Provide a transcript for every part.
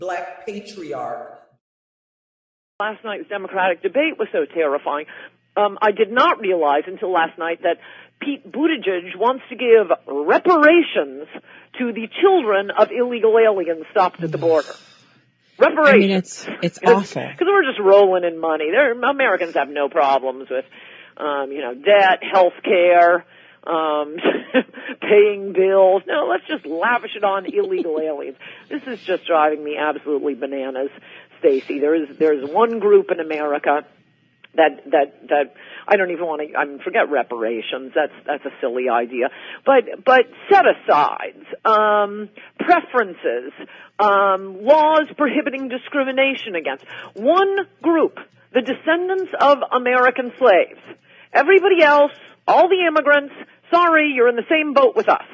Black patriarch. Last night's Democratic debate was so terrifying. I did not realize until last night that Pete Buttigieg wants to give reparations to the children of illegal aliens stopped at the border. Reparations. I mean, it's awful. Because we're just rolling in money. Americans have no problems with, debt, health care, paying bills. No, let's just lavish it on illegal aliens. This is just driving me absolutely bananas, Stacey. There's one group in America that I don't even want to, forget reparations. That's a silly idea. But set-asides, preferences, laws prohibiting discrimination against one group, the descendants of American slaves. Everybody else, all the immigrants, sorry, you're in the same boat with us.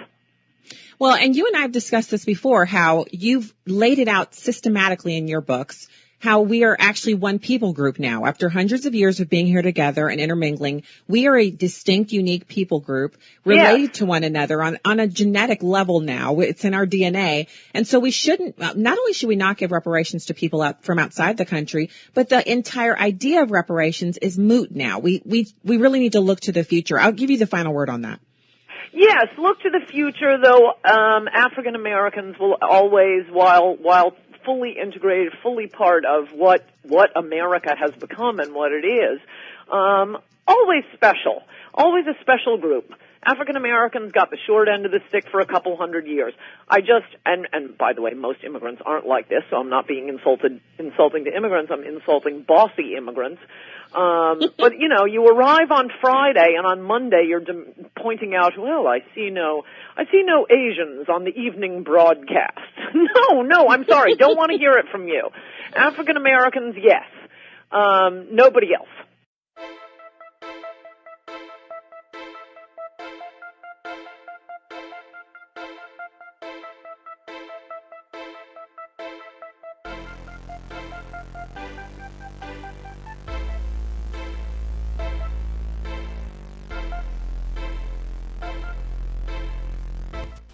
Well, and you and I have discussed this before, how you've laid it out systematically in your books, how we are actually one people group now. After hundreds of years of being here together and intermingling, we are a distinct, unique people group related to one another on a genetic level now. It's in our DNA. And so we shouldn't, not only should we not give reparations to people from outside the country, but the entire idea of reparations is moot now. We really need to look to the future. I'll give you the final word on that. Yes, look to the future, though. African Americans will always, while fully integrated, fully part of what America has become and what it is, always special, always a special group. African Americans got the short end of the stick for a couple hundred years. And by the way, most immigrants aren't like this, so I'm not being insulting to immigrants. I'm insulting bossy immigrants. But you arrive on Friday, and on Monday you're pointing out, well, I see no Asians on the evening broadcast. No, I'm sorry, don't want to hear it from you. African Americans, yes. Nobody else.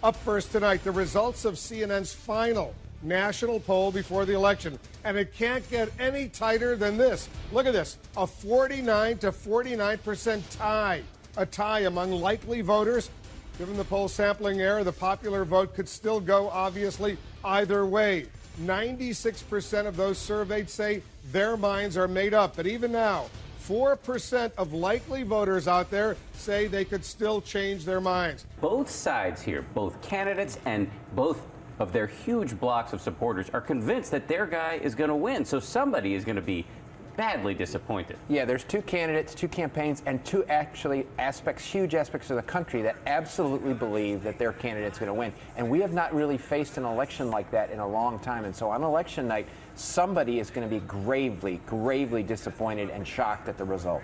Up first tonight, the results of CNN's final national poll before the election. And it can't get any tighter than this. Look at this, a 49 to 49% tie. A tie among likely voters. Given the poll sampling error, the popular vote could still go, obviously, either way. 96% of those surveyed say their minds are made up. But even now, 4% of likely voters out there say they could still change their minds. Both sides here, both candidates and both of their huge blocks of supporters, are convinced that their guy is going to win. So somebody is going to be badly disappointed. Yeah, there's two candidates, two campaigns, and two huge aspects of the country that absolutely believe that their candidate's going to win. And we have not really faced an election like that in a long time. And so on election night, somebody is going to be gravely, gravely disappointed and shocked at the result.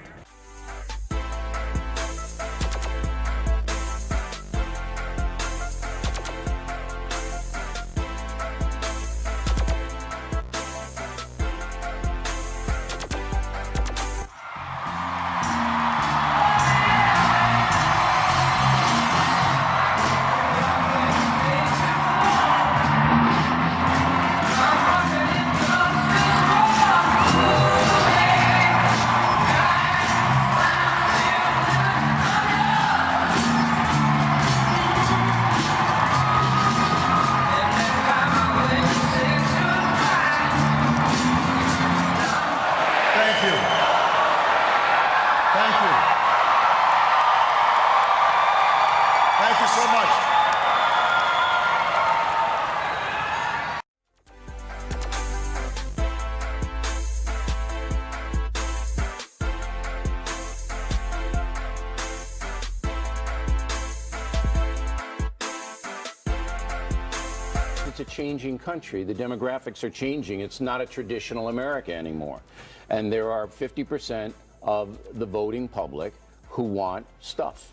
It's a changing country. The demographics are changing. It's not a traditional America anymore. And there are 50% of the voting public who want stuff.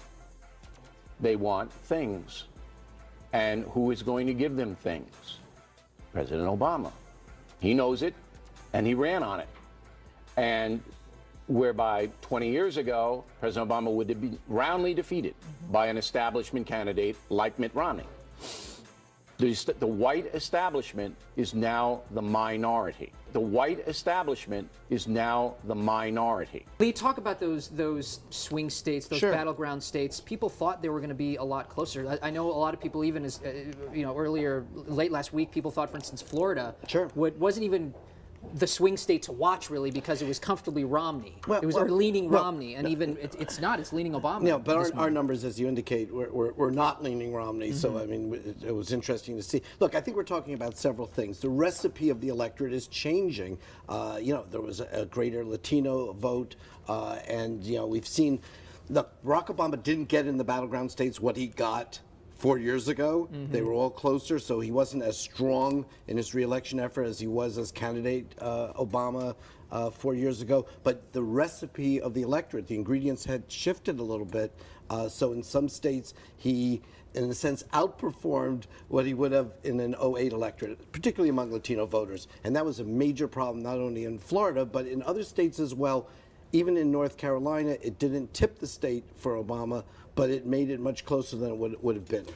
They want things. And who is going to give them things? President Obama. He knows it, and he ran on it. And whereby 20 years ago, President Obama would have been roundly defeated by an establishment candidate like Mitt Romney. The white establishment is now the minority. The white establishment is now the minority. Lee, talk about those swing states, those battleground states. People thought they were going to be a lot closer. I know a lot of people, even as earlier, late last week, people thought, for instance, Florida wasn't even the swing state to watch, really, because it was comfortably Romney. It was leaning Romney, and even it's not. It's leaning Obama. Yeah, but our numbers, as you indicate, we're not leaning Romney. So I mean, it was interesting to see. Look, I think we're talking about several things. The recipe of the electorate is changing. There was a greater Latino vote, and we've seen. Look, Barack Obama didn't get in the battleground states what he got 4 years ago. They were all closer, so he wasn't as strong in his re-election effort as he was as candidate Obama 4 years ago. But the recipe of the electorate, the ingredients had shifted a little bit. So in some states, he, in a sense, outperformed what he would have in an 08 electorate, particularly among Latino voters. And that was a major problem, not only in Florida, but in other states as well. Even in North Carolina, it didn't tip the state for Obama, but it made it much closer than it would have been.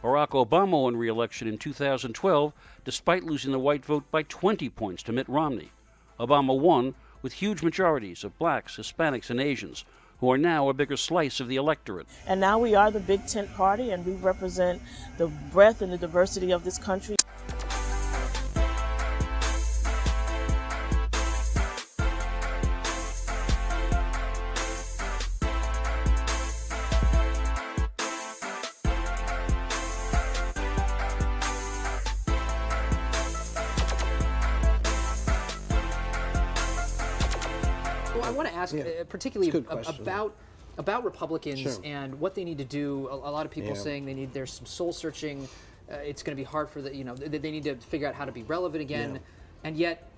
Barack Obama won re-election in 2012 despite losing the white vote by 20 points to Mitt Romney. Obama won with huge majorities of blacks, Hispanics, and Asians, who are now a bigger slice of the electorate. And now we are the big tent party, and we represent the breadth and the diversity of this country. I want to ask particularly about Republicans and what they need to do. A lot of people saying there's some soul searching. It's going to be hard for they need to figure out how to be relevant again. And yet,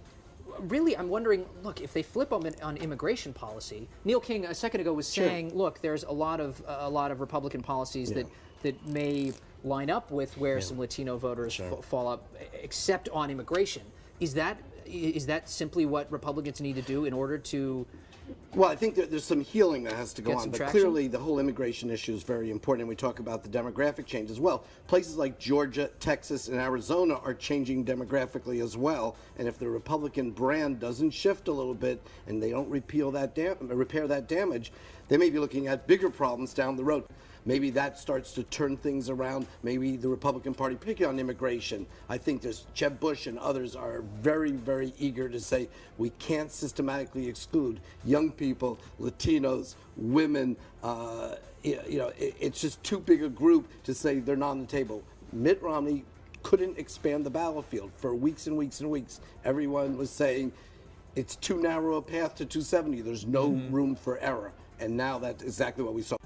really, I'm wondering, look, if they flip on immigration policy, Neil King a second ago was saying, look, there's a lot of Republican policies that may line up with where some Latino voters fall up, except on immigration. Is that simply what Republicans need to do in order to? Well, I think there's some healing that has to go on, but clearly the whole immigration issue is very important, and we talk about the demographic change as well. Places like Georgia, Texas, and Arizona are changing demographically as well, and if the Republican brand doesn't shift a little bit and they don't repair that damage, they may be looking at bigger problems down the road. Maybe that starts to turn things around. Maybe the Republican Party, particularly on immigration, I think there's Jeb Bush and others are very, very eager to say we can't systematically exclude young people, Latinos, women. It's just too big a group to say they're not on the table. Mitt Romney couldn't expand the battlefield for weeks and weeks and weeks. Everyone was saying it's too narrow a path to 270. There's no room for error. And now that's exactly what we saw.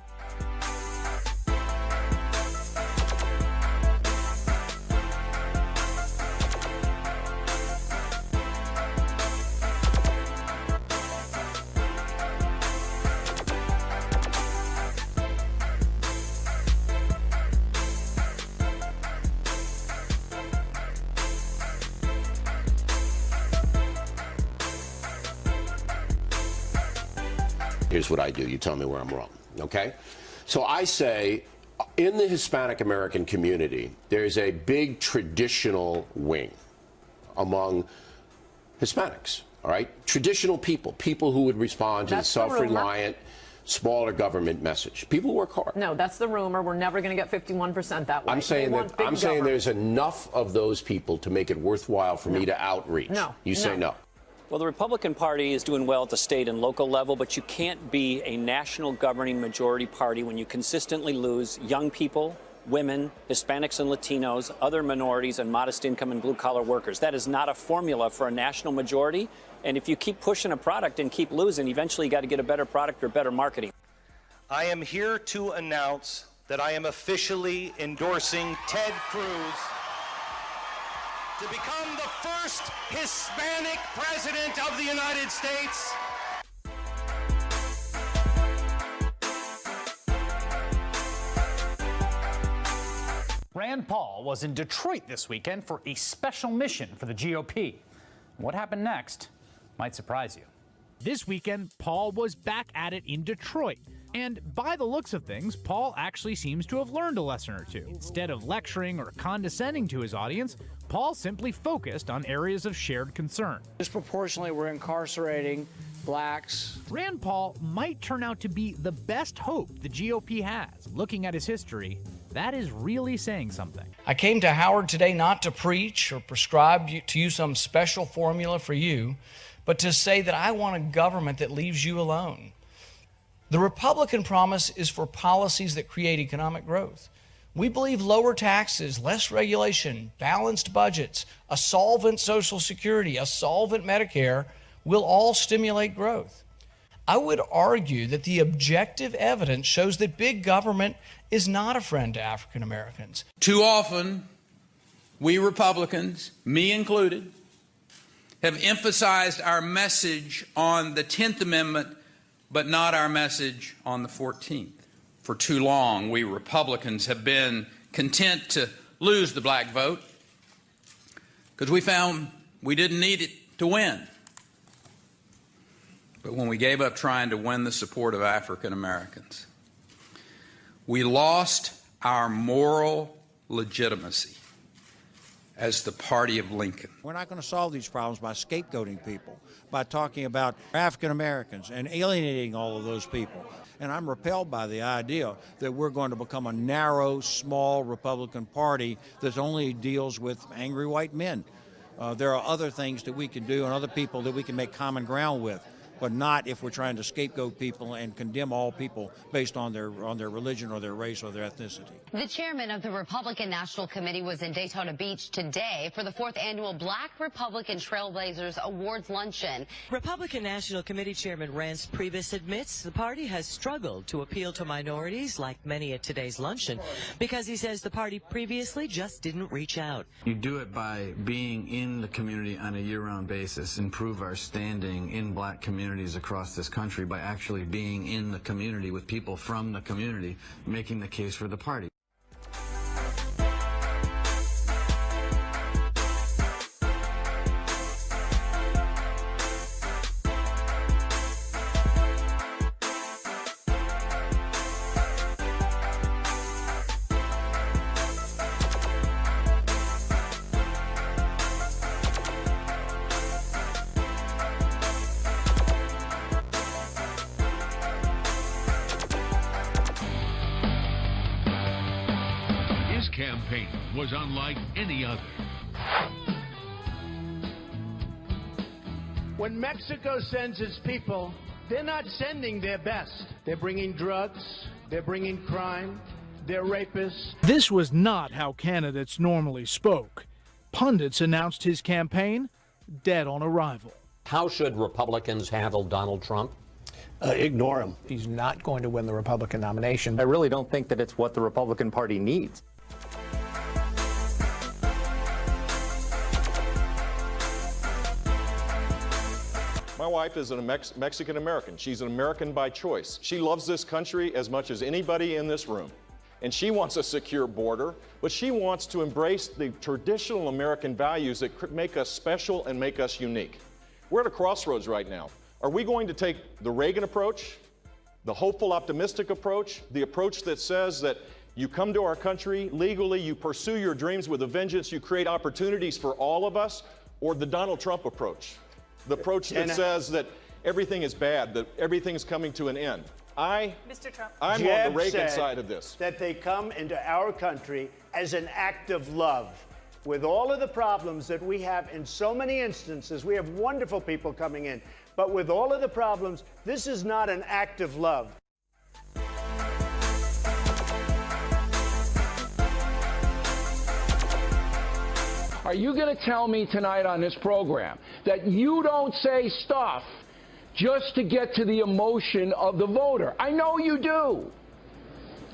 Here's what I do. You tell me where I'm wrong, okay? So I say, in the Hispanic American community, there's a big traditional wing among Hispanics, all right? Traditional people who would respond to the self-reliant, smaller government message. People work hard. No, that's the rumor. We're never going to get 51% that way. I'm saying there's enough of those people to make it worthwhile for me to outreach. You say no. Well, the Republican Party is doing well at the state and local level, but you can't be a national governing majority party when you consistently lose young people, women, Hispanics and Latinos, other minorities, and modest income and blue-collar workers. That is not a formula for a national majority. And if you keep pushing a product and keep losing, eventually you got to get a better product or better marketing. I am here to announce that I am officially endorsing Ted Cruz to become the first Hispanic president of the United States. Rand Paul was in Detroit this weekend for a special mission for the GOP. What happened next might surprise you. This weekend, Paul was back at it in Detroit. And by the looks of things, Paul actually seems to have learned a lesson or two. Instead of lecturing or condescending to his audience, Paul simply focused on areas of shared concern. Disproportionately, we're incarcerating blacks. Rand Paul might turn out to be the best hope the GOP has. Looking at his history, that is really saying something. I came to Howard today not to preach or prescribe to you some special formula for you, but to say that I want a government that leaves you alone. The Republican promise is for policies that create economic growth. We believe lower taxes, less regulation, balanced budgets, a solvent Social Security, a solvent Medicare will all stimulate growth. I would argue that the objective evidence shows that big government is not a friend to African Americans. Too often, we Republicans, me included, have emphasized our message on the 10th Amendment, but not our message on the 14th. For too long, we Republicans have been content to lose the black vote because we found we didn't need it to win. But when we gave up trying to win the support of African Americans, we lost our moral legitimacy as the party of Lincoln. We're not going to solve these problems by scapegoating people, by talking about African Americans and alienating all of those people. And I'm repelled by the idea that we're going to become a narrow, small Republican Party that only deals with angry white men. There are other things that we can do and other people that we can make common ground with, but not if we're trying to scapegoat people and condemn all people based on their religion or their race or their ethnicity. The chairman of the Republican National Committee was in Daytona Beach today for the 4th annual Black Republican Trailblazers Awards Luncheon. Republican National Committee Chairman Reince Priebus admits the party has struggled to appeal to minorities, like many at today's luncheon, because he says the party previously just didn't reach out. You do it by being in the community on a year-round basis, improve our standing in black communities across this country by actually being in the community with people from the community, making the case for the party. Campaign was unlike any other. When Mexico sends its people, they're not sending their best. They're bringing drugs, they're bringing crime, they're rapists. This was not how candidates normally spoke. Pundits announced his campaign dead on arrival. How should Republicans handle Donald Trump? Ignore him. He's not going to win the Republican nomination. I really don't think that it's what the Republican Party needs. My wife is a Mexican American. She's an American by choice. She loves this country as much as anybody in this room. And she wants a secure border, but she wants to embrace the traditional American values that make us special and make us unique. We're at a crossroads right now. Are we going to take the Reagan approach, the hopeful, optimistic approach, the approach that says that you come to our country legally, you pursue your dreams with a vengeance, you create opportunities for all of us, or the Donald Trump approach? The approach that says that everything is bad, that everything's coming to an end. Mr. Trump. I'm on the Reagan side of this. That they come into our country as an act of love. With all of the problems that we have in so many instances, we have wonderful people coming in, but with all of the problems, this is not an act of love. Are you going to tell me tonight on this program that you don't say stuff just to get to the emotion of the voter? I know you do.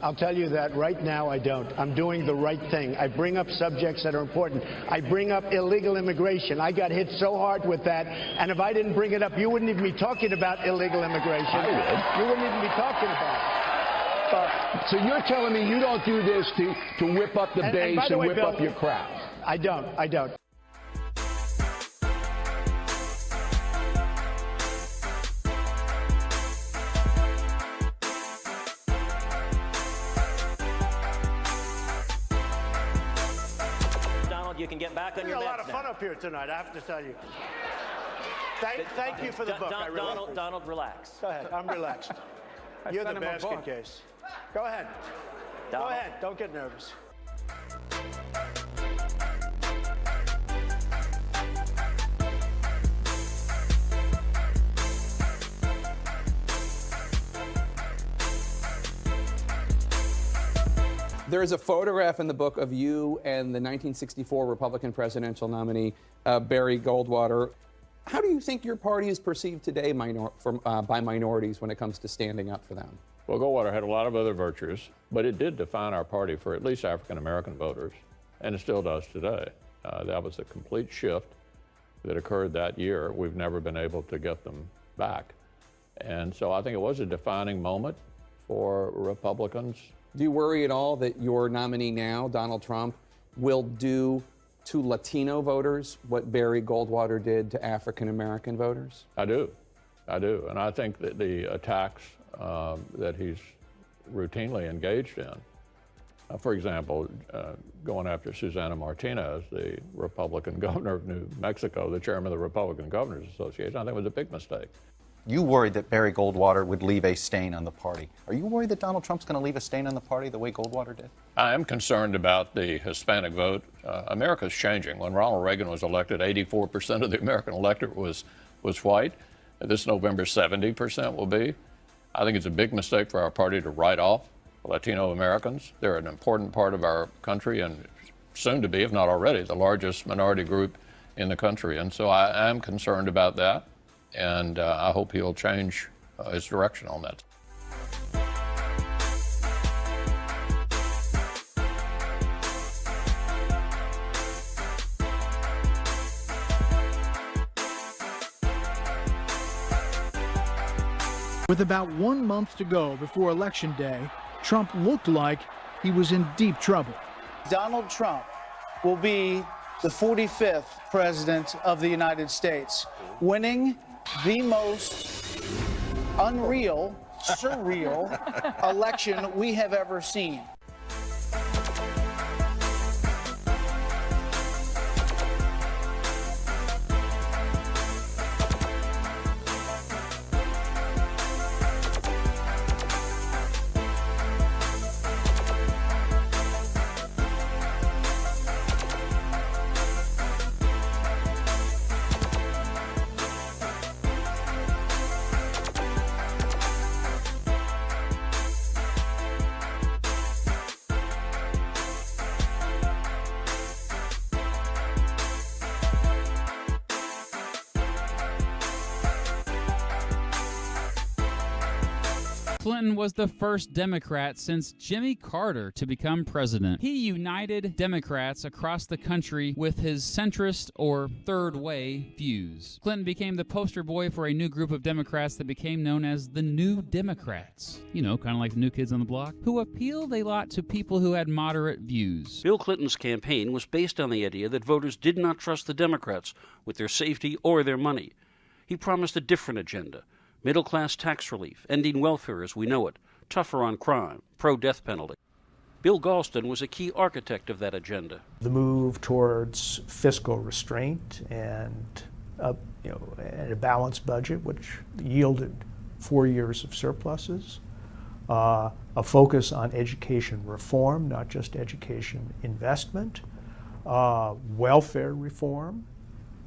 I'll tell you that right now I don't. I'm doing the right thing. I bring up subjects that are important. I bring up illegal immigration. I got hit so hard with that, and if I didn't bring it up, you wouldn't even be talking about illegal immigration. I would. You wouldn't even be talking about it. So you're telling me you don't do this to whip up the base by the way, whip Bill, up your crowd? I don't. Donald, you can get back on your meds a lot of fun now. up here tonight, I have to tell you. Thank you for the book. I really appreciate it. Donald, relax. Go ahead. I'm relaxed. You're the basket case. Go ahead. Go ahead. Don't get nervous. There is a photograph in the book of you and the 1964 Republican presidential nominee, Barry Goldwater. How do you think your party is perceived today by minorities when it comes to standing up for them? Well, Goldwater had a lot of other virtues, but it did define our party for at least African-American voters, and it still does today. That was a complete shift that occurred that year. We've never been able to get them back. And so I think it was a defining moment for Republicans. Do you worry at all that your nominee now, Donald Trump, will do to Latino voters what Barry Goldwater did to African-American voters? I do. And I think that the attacks that he's routinely engaged in, for example, going after Susana Martinez, the Republican governor of New Mexico, the chairman of the Republican Governors Association, I think was a big mistake. You worried that Barry Goldwater would leave a stain on the party. Are you worried that Donald Trump's going to leave a stain on the party the way Goldwater did? I am concerned about the Hispanic vote. America's changing. When Ronald Reagan was elected, 84% of the American electorate was white. This November, 70% will be. I think it's a big mistake for our party to write off Latino Americans. They're an important part of our country and soon to be, if not already, the largest minority group in the country. And so I am concerned about that. And I hope he'll change his direction on that. With about 1 month to go before Election Day, Trump looked like he was in deep trouble. Donald Trump will be the 45th president of the United States, winning the most unreal, surreal election we have ever seen. Clinton was the first Democrat since Jimmy Carter to become president. He united Democrats across the country with his centrist or third way views. Clinton became the poster boy for a new group of Democrats that became known as the New Democrats. You know, kind of like the New Kids on the Block, who appealed a lot to people who had moderate views. Bill Clinton's campaign was based on the idea that voters did not trust the Democrats with their safety or their money. He promised a different agenda. Middle-class tax relief, ending welfare as we know it, tougher on crime, pro-death penalty. Bill Galston was a key architect of that agenda. The move towards fiscal restraint and a balanced budget, which yielded 4 years of surpluses, a focus on education reform, not just education investment, welfare reform,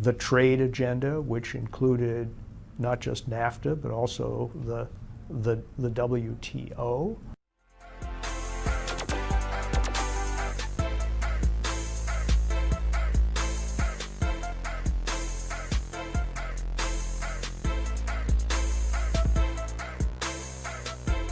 the trade agenda, which included not just NAFTA, but also the WTO.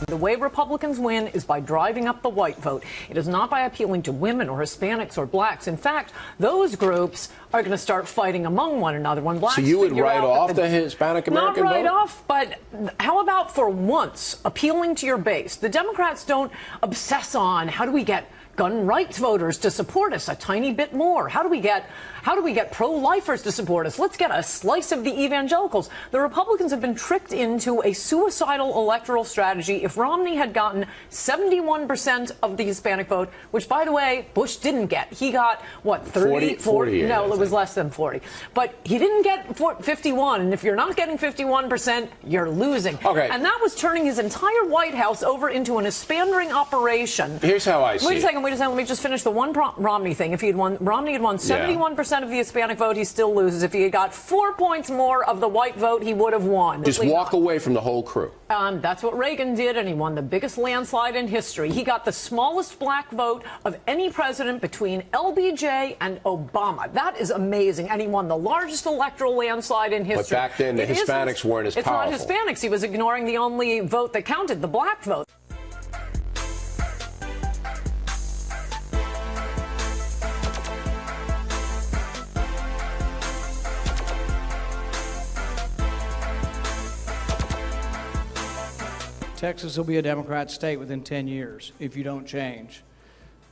The way Republicans win is by driving up the white vote. It is not by appealing to women or Hispanics or blacks. In fact, those groups are going to start fighting among one another. When blacks so you would figure write out off that the Hispanic American vote? Not write off, but how about for once appealing to your base? The Democrats don't obsess on how do we get gun rights voters to support us a tiny bit more. How do we get pro-lifers to support us? Let's get a slice of the evangelicals. The Republicans have been tricked into a suicidal electoral strategy. If Romney had gotten 71% of the Hispanic vote, which, by the way, Bush didn't get. He got, what, 30? 40 no, it was less than 40. But he didn't get 51. And if you're not getting 51%, you're losing. Okay. And that was turning his entire White House over into an Hispandering operation. Here's how I see it. Wait a second. Let me just finish the one Romney thing. If Romney had won 71% of the Hispanic vote, he still loses. If he had got 4 points more of the white vote, he would have won. Just walk away from the whole crew. That's what Reagan did, and he won the biggest landslide in history. He got the smallest black vote of any president between LBJ and Obama. That is amazing. And he won the largest electoral landslide in history. But back then, the Hispanics weren't as powerful. It's not Hispanics. He was ignoring the only vote that counted, the black vote. Texas will be a Democrat state within 10 years if you don't change.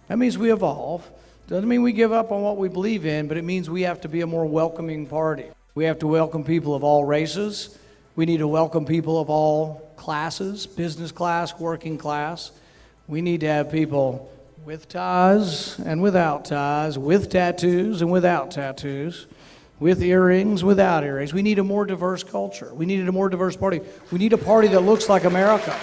That means we evolve. Doesn't mean we give up on what we believe in, but it means we have to be a more welcoming party. We have to welcome people of all races. We need to welcome people of all classes, business class, working class. We need to have people with ties and without ties, with tattoos and without tattoos, with earrings, without earrings. We need a more diverse culture. We need a more diverse party. We need a party that looks like America.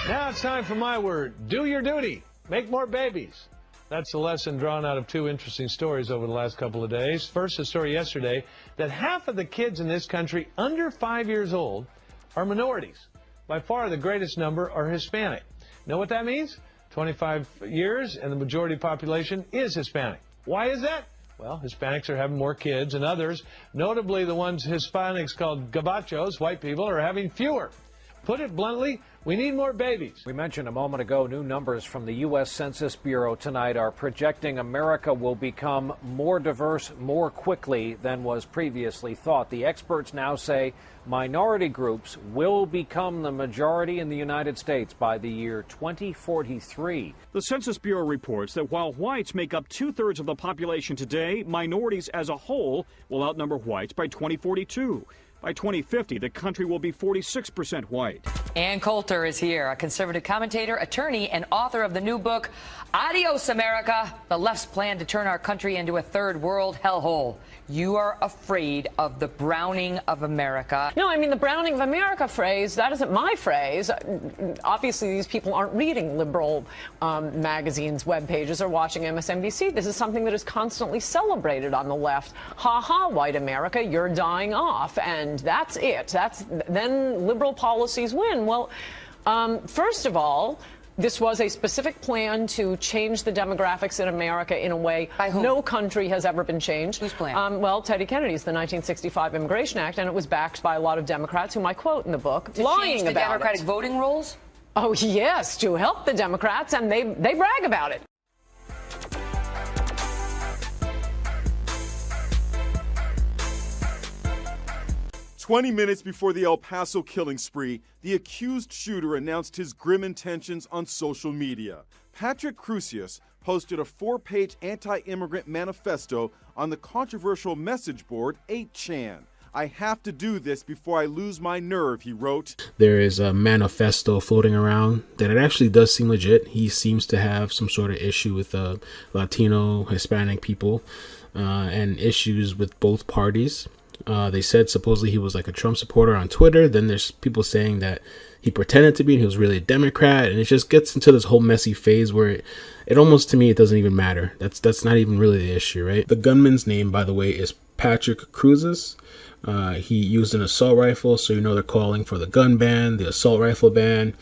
Now it's time for my word. Do your duty. Make more babies. That's the lesson drawn out of two interesting stories over the last couple of days. First, a story yesterday that half of the kids in this country under 5 years old are minorities. By far, the greatest number are Hispanic. Know what that means? 25 years and the majority population is Hispanic. Why is that? Well, Hispanics are having more kids and others, notably the ones Hispanics called gabachos, white people, are having fewer. Put it bluntly, we need more babies. We mentioned a moment ago, new numbers from the U.S. Census Bureau tonight are projecting America will become more diverse more quickly than was previously thought. The experts now say minority groups will become the majority in the United States by the year 2043. The Census Bureau reports that while whites make up 2/3 of the population today, minorities as a whole will outnumber whites by 2042. By 2050, the country will be 46% white. Ann Coulter is here, a conservative commentator, attorney, and author of the new book, Adios, America, The Left's Plan to Turn Our Country into a Third World Hellhole. You are afraid of the browning of America. No, I mean, the browning of America phrase, that isn't my phrase. Obviously, these people aren't reading liberal magazines, web pages, or watching MSNBC. This is something that is constantly celebrated on the left. Ha ha, white America, you're dying off. And that's it. Then liberal policies win. Well, first of all, this was a specific plan to change the demographics in America in a way no country has ever been changed. Whose plan? Well, Teddy Kennedy's, the 1965 Immigration Act, and it was backed by a lot of Democrats, whom I quote in the book, to lying change the about Democratic voting rolls? Oh, yes, to help the Democrats, and they brag about it. 20 minutes before the El Paso killing spree, the accused shooter announced his grim intentions on social media. Patrick Crusius posted a 4-page anti-immigrant manifesto on the controversial message board 8chan. I have to do this before I lose my nerve, he wrote. There is a manifesto floating around that it actually does seem legit. He seems to have some sort of issue with Latino, Hispanic people, and issues with both parties. They said supposedly he was like a Trump supporter on Twitter. Then there's people saying that he pretended to be and he was really a Democrat. And it just gets into this whole messy phase where it almost, to me, it doesn't even matter. That's not even really the issue, right? The gunman's name, by the way, is Patrick Cruzes. He used an assault rifle, so they're calling for the gun ban, the assault rifle ban.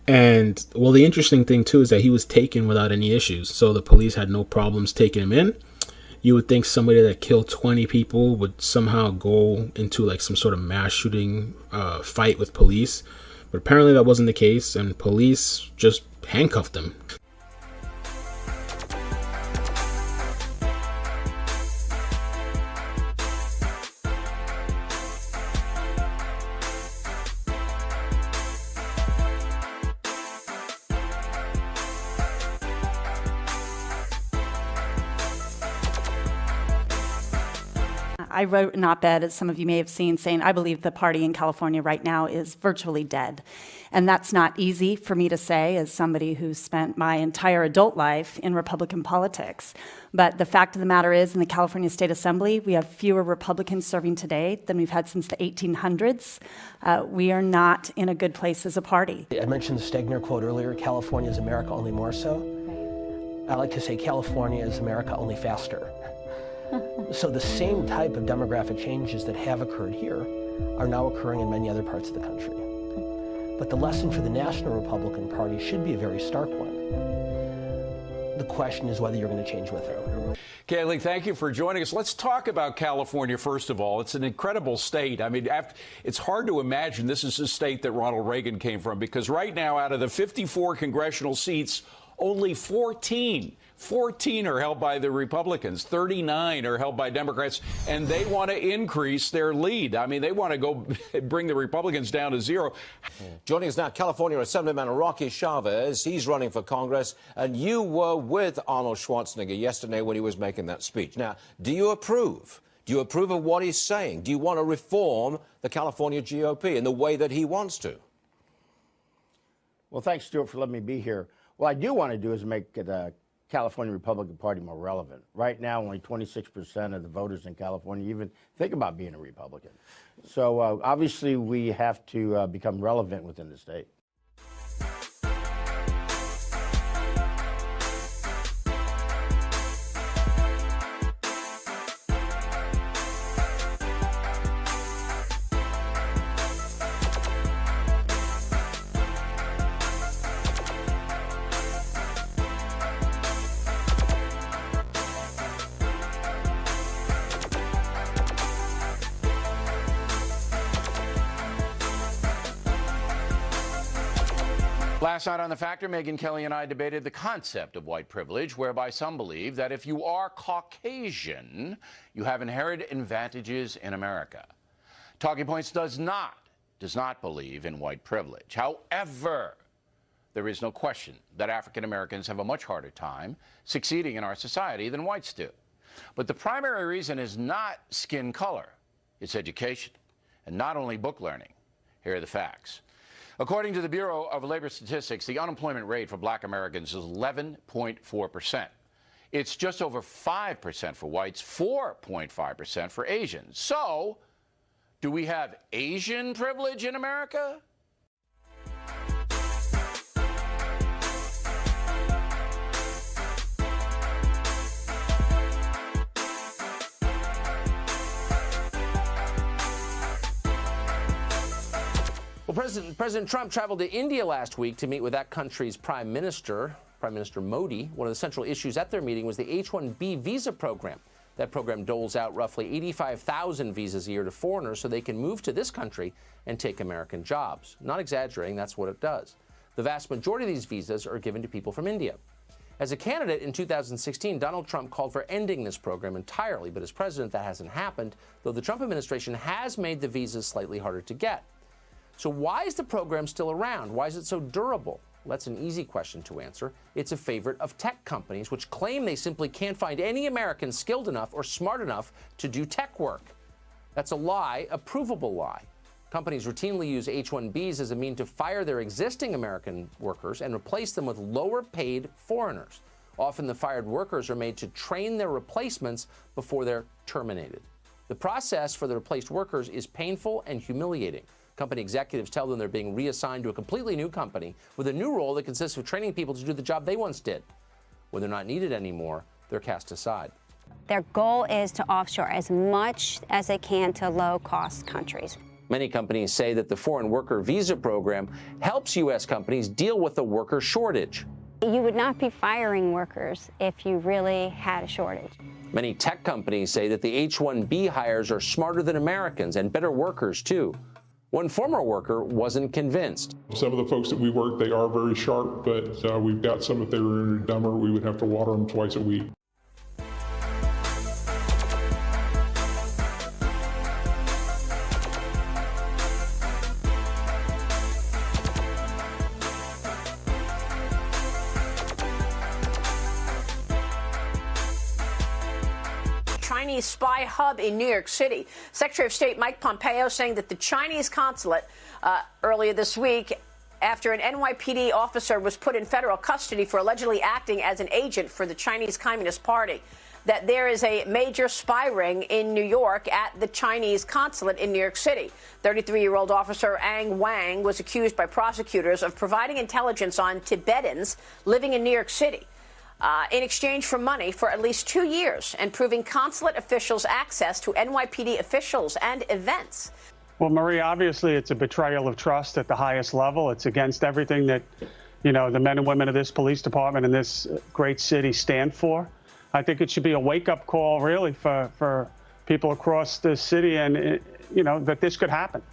And, well, the interesting thing, too, is that he was taken without any issues. So the police had no problems taking him in. You would think somebody that killed 20 people would somehow go into like some sort of mass shooting fight with police. But apparently that wasn't the case, and police just handcuffed him. I wrote an op-ed, as some of you may have seen, saying I believe the party in California right now is virtually dead. And that's not easy for me to say as somebody who's spent my entire adult life in Republican politics. But the fact of the matter is, in the California State Assembly, we have fewer Republicans serving today than we've had since the 1800s. We are not in a good place as a party. I mentioned the Stegner quote earlier, California is America, only more so. I like to say California is America, only faster. So the same type of demographic changes that have occurred here are now occurring in many other parts of the country. But the lesson for the National Republican Party should be a very stark one. The question is whether you're going to change with it. Kaylee, thank you for joining us. Let's talk about California, first of all. It's an incredible state. I mean, it's hard to imagine this is the state that Ronald Reagan came from, because right now, out of the 54 congressional seats, only 14 are held by the Republicans, 39 are held by Democrats, and they want to increase their lead. I mean, they want to go bring the Republicans down to zero. Joining us now, California Assemblyman Rocky Chavez. He's running for Congress, and you were with Arnold Schwarzenegger yesterday when he was making that speech. Now, do you approve? Do you approve of what he's saying? Do you want to reform the California GOP in the way that he wants to? Well, thanks, Stuart, for letting me be here. What I do want to do is make the California Republican Party more relevant. Right now, only 26% of the voters in California even think about being a Republican. So obviously, we have to become relevant within the state. Last night on The Factor, Megyn Kelly and I debated the concept of white privilege, whereby some believe that if you are Caucasian, you have inherent advantages in America. Talking Points does not believe in white privilege. However, there is no question that African Americans have a much harder time succeeding in our society than whites do. But the primary reason is not skin color, it's education, and not only book learning. Here are the facts. According to the Bureau of Labor Statistics, the unemployment rate for black Americans is 11.4%. It's just over 5% for whites, 4.5% for Asians. So, do we have Asian privilege in America? Well, President Trump traveled to India last week to meet with that country's Prime Minister Modi. One of the central issues at their meeting was the H-1B visa program. That program doles out roughly 85,000 visas a year to foreigners so they can move to this country and take American jobs. Not exaggerating, that's what it does. The vast majority of these visas are given to people from India. As a candidate in 2016, Donald Trump called for ending this program entirely, but as president, that hasn't happened, though the Trump administration has made the visas slightly harder to get. So why is the program still around? Why is it so durable? Well, that's an easy question to answer. It's a favorite of tech companies, which claim they simply can't find any Americans skilled enough or smart enough to do tech work. That's a lie, a provable lie. Companies routinely use H-1Bs as a means to fire their existing American workers and replace them with lower-paid foreigners. Often the fired workers are made to train their replacements before they're terminated. The process for the replaced workers is painful and humiliating. Company executives tell them they're being reassigned to a completely new company with a new role that consists of training people to do the job they once did. When they're not needed anymore, they're cast aside. Their goal is to offshore as much as they can to low-cost countries. Many companies say that the foreign worker visa program helps U.S. companies deal with the worker shortage. You would not be firing workers if you really had a shortage. Many tech companies say that the H-1B hires are smarter than Americans and better workers, too. One former worker wasn't convinced. Some of the folks that we work, they are very sharp, but we've got some, if they were dumber, we would have to water them twice a week. Chinese spy hub in New York City. Secretary of State Mike Pompeo saying that the Chinese consulate earlier this week, after an NYPD officer was put in federal custody for allegedly acting as an agent for the Chinese Communist Party, that there is a major spy ring in New York at the Chinese consulate in New York City. 33-year-old officer Ang Wang was accused by prosecutors of providing intelligence on Tibetans living in New York City. In exchange for money for at least 2 years and proving consulate officials access to NYPD officials and events. Well, Marie, obviously it's a betrayal of trust at the highest level. It's against everything that, you know, the men and women of this police department and this great city stand for. I think it should be a wake-up call, really, for people across the city and, you know, that this could happen.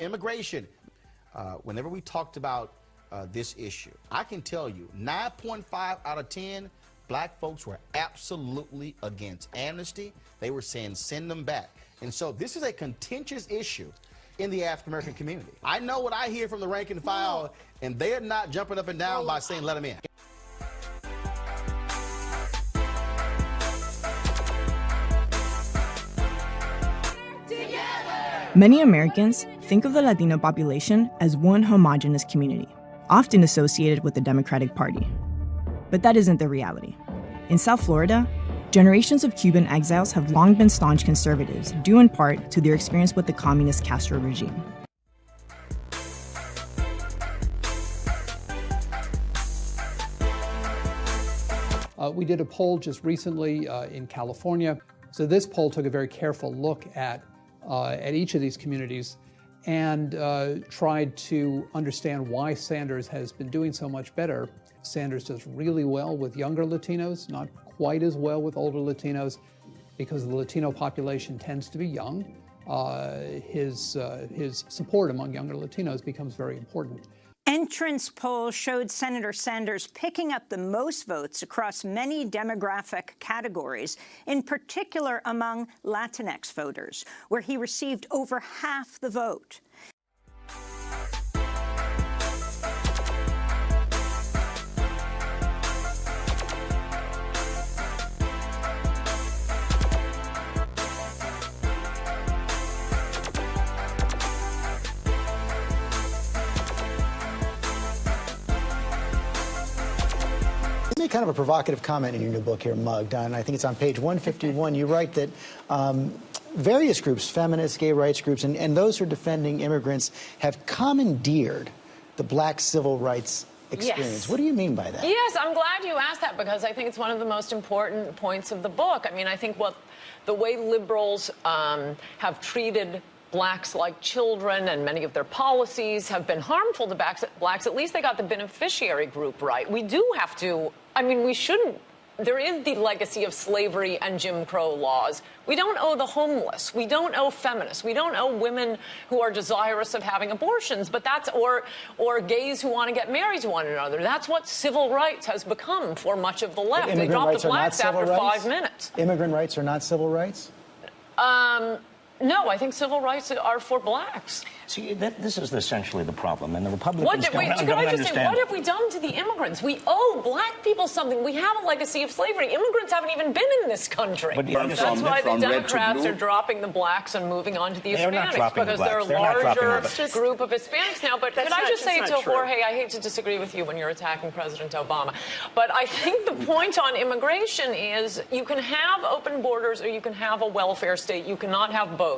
Immigration. Whenever we talked about this issue, I can tell you 9.5 out of 10 black folks were absolutely against amnesty. They were saying send them back. And so this is a contentious issue in the African American community. I know what I hear from the rank and file, and they're not jumping up and down by saying let them in. Many Americans think of the Latino population as one homogeneous community, often associated with the Democratic Party. But that isn't the reality. In South Florida, generations of Cuban exiles have long been staunch conservatives, due in part to their experience with the communist Castro regime. We did a poll just recently in California. So this poll took a very careful look at each of these communities and tried to understand why Sanders has been doing so much better. Sanders does really well with younger Latinos, not quite as well with older Latinos, because the Latino population tends to be young. His support among younger Latinos becomes very important. Entrance polls showed Senator Sanders picking up the most votes across many demographic categories, in particular among Latinx voters, where he received over half the vote. make kind of a provocative comment in your new book here, Mugged, and I think it's on page 151. You write that various groups, feminists, gay rights groups, and those who are defending immigrants have commandeered the black civil rights experience. Yes. What do you mean by that? Yes, I'm glad you asked that because I think it's one of the most important points of the book. I mean, I think the way liberals have treated blacks like children and many of their policies have been harmful to blacks. At least they got the beneficiary group right. We do have to, I mean, we shouldn't. There is the legacy of slavery and Jim Crow laws. We don't owe the homeless. We don't owe feminists. We don't owe women who are desirous of having abortions, but that's, or gays who want to get married to one another. That's what civil rights has become for much of the left. They dropped the blacks after 5 minutes. Immigrant rights are not civil rights? No, I think civil rights are for blacks. See, this is essentially the problem, and the Republicans What have we done to the immigrants? We owe black people something. We have a legacy of slavery. Immigrants haven't even been in this country. But that's why the Democrats are dropping the blacks and moving on to the Hispanics, because they're a larger group of Hispanics now. But could I just say to Jorge, I hate to disagree with you when you're attacking President Obama, but I think the point on immigration is you can have open borders or you can have a welfare state. You cannot have both.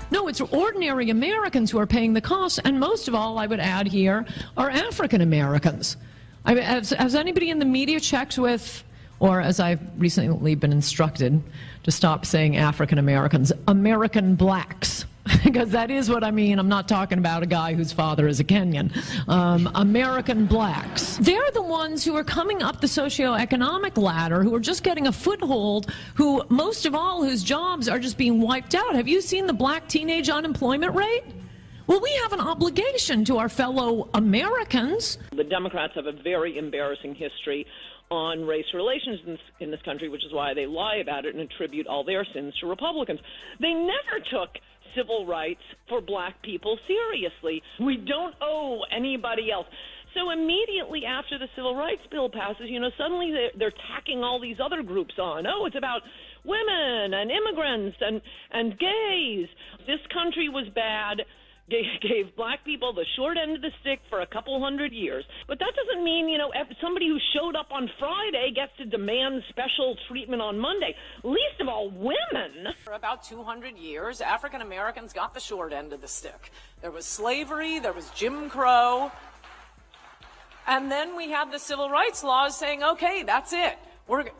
No, it's ordinary Americans who are paying the costs, and most of all, I would add here, are African Americans. Has anybody in the media checked with, or as I've recently been instructed to stop saying African Americans, American blacks? Because that is what I mean. I'm not talking about a guy whose father is a Kenyan. American blacks. They're the ones who are coming up the socioeconomic ladder, who are just getting a foothold, who, most of all, whose jobs are just being wiped out. Have you seen the black teenage unemployment rate? Well, we have an obligation to our fellow Americans. The Democrats have a very embarrassing history on race relations in this country, which is why they lie about it and attribute all their sins to Republicans. They never took civil rights for black people seriously. We don't owe anybody else. So immediately after the civil rights bill passes, suddenly they're tacking all these other groups on. Oh, it's about women and immigrants and gays. This country was bad. Gave black people the short end of the stick for a couple hundred years. But that doesn't mean, somebody who showed up on Friday gets to demand special treatment on Monday. Least of all, women. For about 200 years, African Americans got the short end of the stick. There was slavery, there was Jim Crow, and then we had the civil rights laws saying, okay, that's it.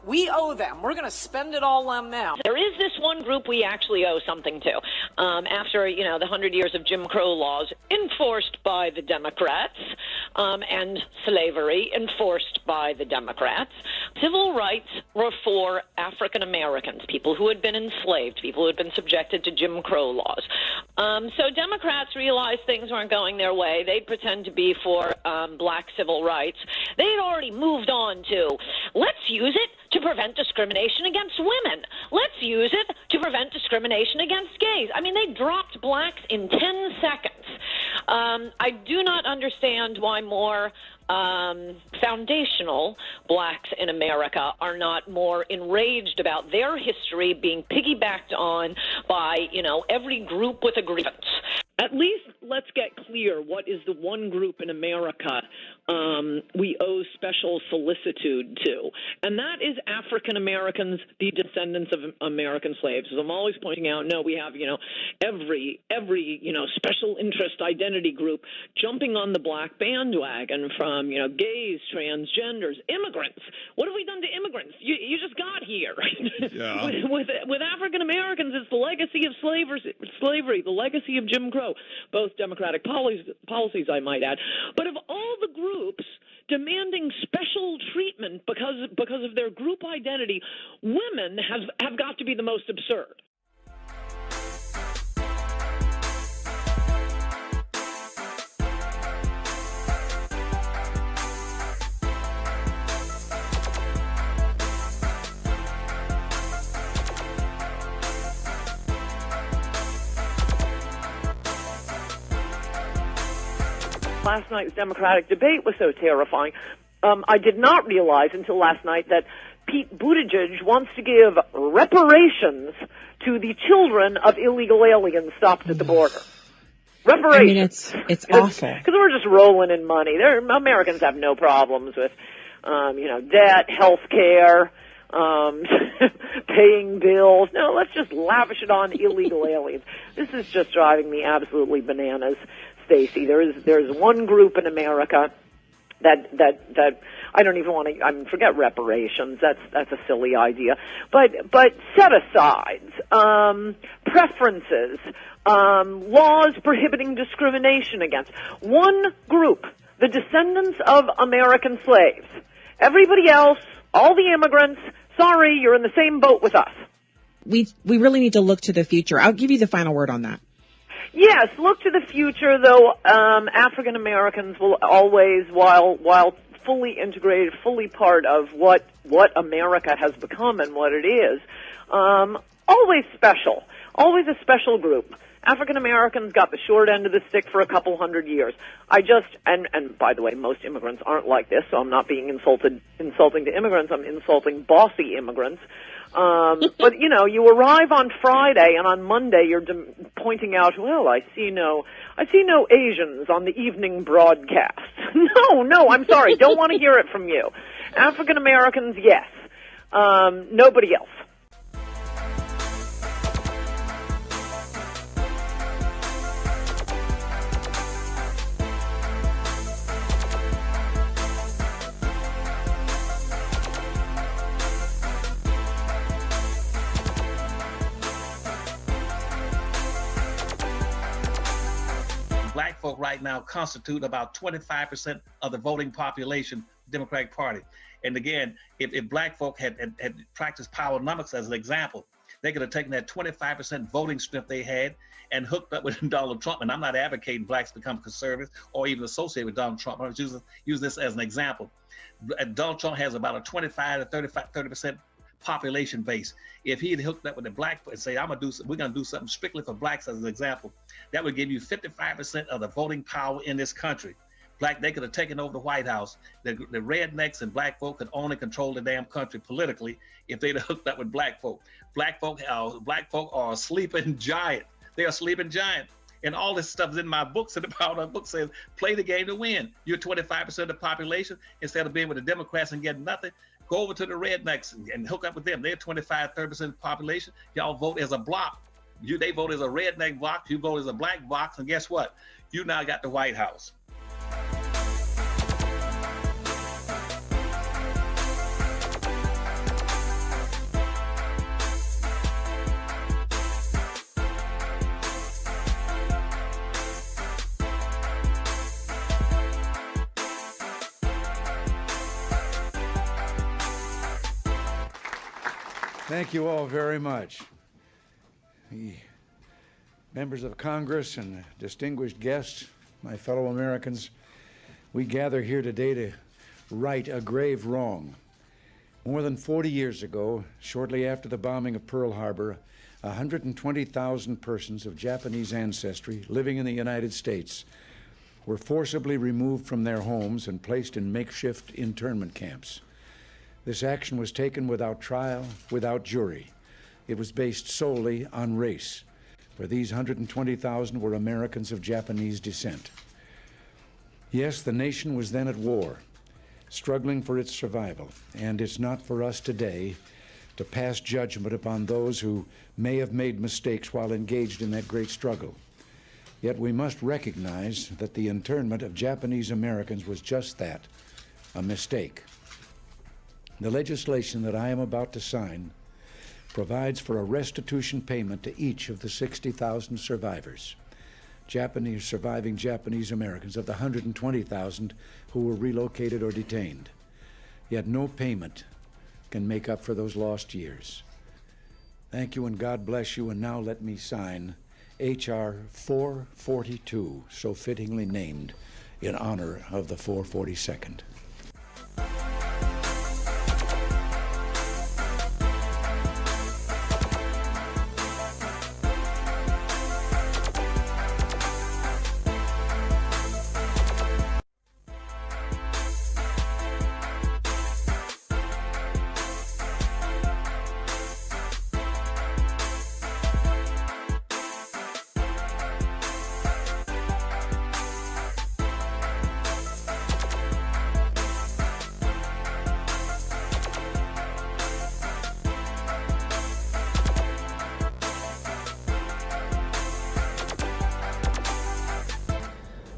We owe them. We're going to spend it all on them. There is this one group we actually owe something to. After, the 100 years of Jim Crow laws enforced by the Democrats and slavery enforced by the Democrats, civil rights were for African Americans, people who had been enslaved, people who had been subjected to Jim Crow laws. So Democrats realized things weren't going their way. They'd pretend to be for black civil rights. They'd already moved on to, let's use it to prevent discrimination against women. Let's use it to prevent discrimination against gays. I mean, they dropped blacks in 10 seconds. I do not understand why more foundational blacks in America are not more enraged about their history being piggybacked on by, every group with a grievance. At least let's get clear what is the one group in America we owe special solicitude to, and that is African Americans, the descendants of American slaves. As I'm always pointing out, no, we have, every special interest identity group jumping on the black bandwagon, from, gays, transgenders, immigrants. What have we done to immigrants? You just got here. Yeah. with African Americans, it's the legacy of slavery, the legacy of Jim Crow, both Democratic policies, I might add. But of all the groups demanding special treatment because of their group identity, women have got to be the most absurd. last night's Democratic debate was so terrifying. I did not realize until last night that Pete Buttigieg wants to give reparations to the children of illegal aliens stopped at the border. Reparations. I mean, it's awful. Because we're just rolling in money. Americans have no problems with, debt, health care, paying bills. No, let's just lavish it on illegal aliens. This is just driving me absolutely bananas, Stacey. There's one group in America that I don't even want to. Forget reparations. That's a silly idea. But set asides, preferences, laws prohibiting discrimination against one group, the descendants of American slaves. Everybody else, all the immigrants, sorry, you're in the same boat with us. We really need to look to the future. I'll give you the final word on that. Yes, look to the future, though. African Americans will always, while fully integrated, fully part of what America has become and what it is, always special, always a special group. African Americans got the short end of the stick for a couple hundred years. And by the way, most immigrants aren't like this, so I'm not being insulting to immigrants. I'm insulting bossy immigrants. But you arrive on Friday, and on Monday you're pointing out, well, I see no Asians on the evening broadcast. No, I'm sorry, don't want to hear it from you. African Americans, yes. Nobody else. Black folk right now constitute about 25% of the voting population, Democratic Party. And again, if black folk had practiced powernomics as an example, they could have taken that 25% voting strength they had and hooked up with Donald Trump. And I'm not advocating blacks become conservatives or even associated with Donald Trump. I'm just use this as an example. Donald Trump has about a 25 to 30% population base. If he had hooked up with the black and say, we're gonna do something strictly for blacks as an example, that would give you 55% of the voting power in this country. They could have taken over the White House. The rednecks and black folk could only control the damn country politically if they'd hooked up with black folk. Black folk are a sleeping giant. They're a sleeping giant. And all this stuff is in my books, and the power of the book says, play the game to win. You're 25% of the population. Instead of being with the Democrats and getting nothing, go over to the rednecks and hook up with them. They're 25, 30% of the population. Y'all vote as a block. They vote as a redneck block, you vote as a black block, and guess what? You now got the White House. Thank you all very much. The members of Congress and distinguished guests, my fellow Americans, we gather here today to right a grave wrong. More than 40 years ago, shortly after the bombing of Pearl Harbor, 120,000 persons of Japanese ancestry living in the United States were forcibly removed from their homes and placed in makeshift internment camps. This action was taken without trial, without jury. It was based solely on race, for these 120,000 were Americans of Japanese descent. Yes, the nation was then at war, struggling for its survival, and it's not for us today to pass judgment upon those who may have made mistakes while engaged in that great struggle. Yet we must recognize that the internment of Japanese Americans was just that, a mistake. The legislation that I am about to sign provides for a restitution payment to each of the 60,000 survivors, surviving Japanese Americans, of the 120,000 who were relocated or detained. Yet no payment can make up for those lost years. Thank you and God bless you, and now let me sign H.R. 442, so fittingly named in honor of the 442nd.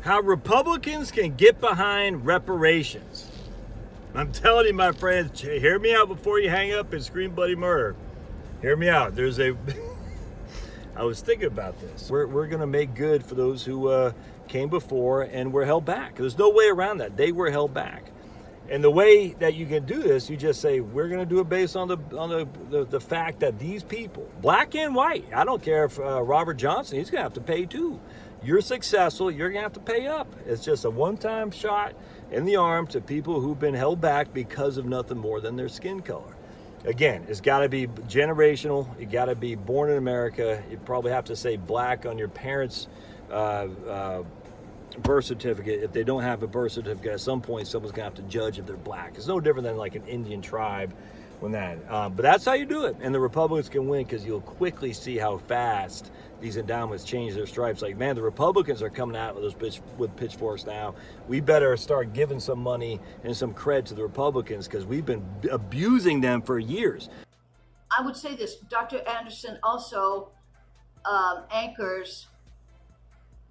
how Republicans can get behind reparations. I'm telling you, my friends, hear me out before you hang up and scream bloody murder. Hear me out. I was thinking about this. We're going to make good for those who came before and were held back. There's no way around that. They were held back. And the way that you can do this, you just say, we're going to do it based on the fact that these people, black and white, I don't care if Robert Johnson, he's going to have to pay too. You're successful, you're going to have to pay up. It's just a one-time shot in the arm to people who've been held back because of nothing more than their skin color. Again, it's got to be generational. You got to be born in America. You probably have to say black on your parents' birth certificate. If they don't have a birth certificate, at some point someone's gonna have to judge if they're black. It's no different than like an Indian tribe when that. But that's how you do it, and the Republicans can win because you'll quickly see how fast these endowments change their stripes. Like, man, the Republicans are coming out with pitchforks now. We better start giving some money and some cred to the Republicans because we've been abusing them for years. I would say this: Dr. Anderson also anchors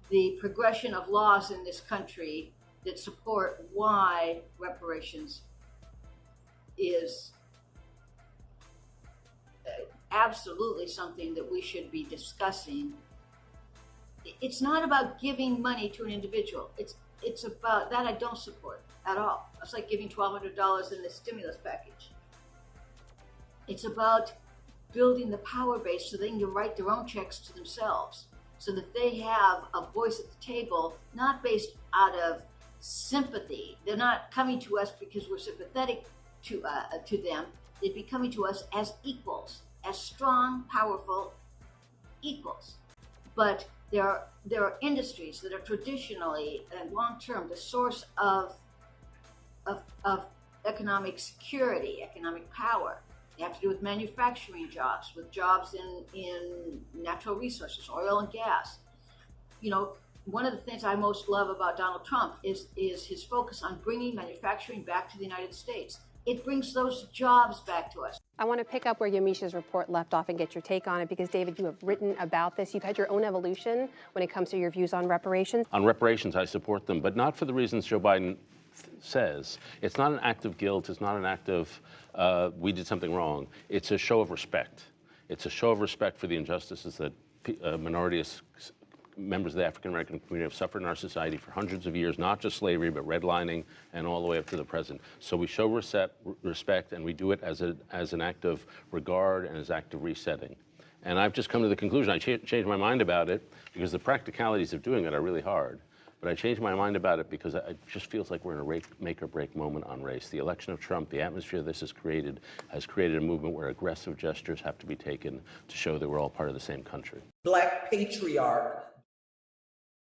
the progression of laws in this country that support why reparations is absolutely something that we should be discussing. It's not about giving money to an individual. It's about that I don't support at all. It's like giving $1,200 in the stimulus package. It's about building the power base so they can write their own checks to themselves, so that they have a voice at the table, not based out of sympathy. They're not coming to us because we're sympathetic to them. They'd be coming to us as equals, as strong, powerful equals. But there are industries that are traditionally and long-term the source of economic security, economic power. They have to do with manufacturing jobs, with jobs in natural resources, oil and gas. You know, one of the things I most love about Donald Trump is his focus on bringing manufacturing back to the United States. It brings those jobs back to us. I want to pick up where Yamisha's report left off and get your take on it because, David, you have written about this. You've had your own evolution when it comes to your views on reparations. On reparations, I support them, but not for the reasons Joe Biden says. It's not an act of guilt. It's not an act of we did something wrong. It's a show of respect. It's a show of respect for the injustices that minorities, members of the African American community have suffered in our society for hundreds of years, not just slavery, but redlining and all the way up to the present. So we show respect, and we do it as an act of regard and as an act of resetting. And I've just come to the conclusion, I changed my mind about it because the practicalities of doing it are really hard. But I changed my mind about it because it just feels like we're in a make or break moment on race. The election of Trump, the atmosphere this has created a movement where aggressive gestures have to be taken to show that we're all part of the same country. Black patriarch